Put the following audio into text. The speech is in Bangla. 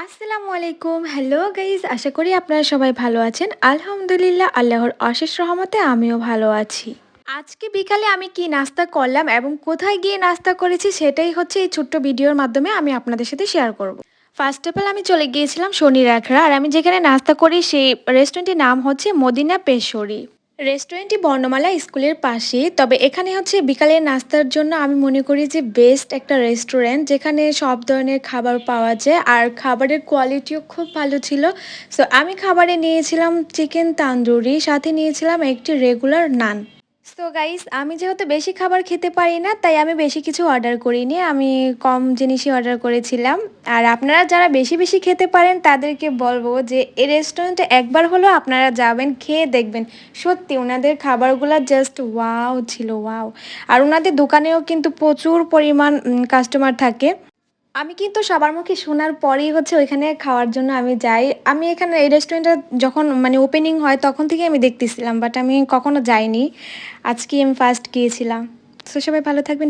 আসসালামু আলাইকুম। হ্যালো গাইস, আশা করি আপনারা সবাই ভালো আছেন। আলহামদুলিল্লাহ, আল্লাহর অশেষ রহমতে আমিও ভালো আছি। আজকে বিকালে আমি কি নাস্তা করলাম এবং কোথায় গিয়ে নাস্তা করেছি সেটাই হচ্ছে এই ছোট্ট ভিডিওর মাধ্যমে আমি আপনাদের সাথে শেয়ার করব। ফার্স্ট অফ অল আমি চলে গিয়েছিলাম শনির আখড়া, আর আমি যেখানে নাস্তা করি সেই রেস্টুরেন্টের নাম হচ্ছে মদিনা পেশরি। রেস্টুরেন্টটি বর্ণমালা স্কুলের পাশেই। তবে এখানে হচ্ছে বিকালের নাস্তার জন্য আমি মনে করি যে বেস্ট একটা রেস্টুরেন্ট, যেখানে সব ধরনের খাবার পাওয়া যায় আর খাবারের কোয়ালিটিও খুব ভালো ছিল। সো আমি খাবারে নিয়েছিলাম চিকেন তান্দুরি, সাথে নিয়েছিলাম একটি রেগুলার নান। সো গাইস, আমি যেহেতু বেশি খাবার খেতে পারি না, তাই আমি বেশি কিছু অর্ডার করিনি, আমি কম জিনিসই অর্ডার করেছিলাম। আর আপনারা যারা বেশি বেশি খেতে পারেন তাদেরকে বলবো যে এই রেস্টুরেন্টে একবার হলেও আপনারা যাবেন, খেয়ে দেখবেন। সত্যি ওনাদের খাবারগুলো জাস্ট ওয়াও ছিল, ওয়াও। আর ওনাদের দোকানেও কিন্তু প্রচুর পরিমাণ কাস্টমার থাকে। আমি কিন্তু সবার মুখে শোনার পরেই হচ্ছে ওইখানে খাওয়ার জন্য আমি যাই। আমি এখানে এই রেস্টুরেন্টটা যখন মানে ওপেনিং হয় তখন থেকে আমি দেখতেছিলাম, বাট আমি কখনো যাইনি। আজকে আমি ফার্স্ট গিয়েছিলাম। তো সবাই ভালো থাকবেন।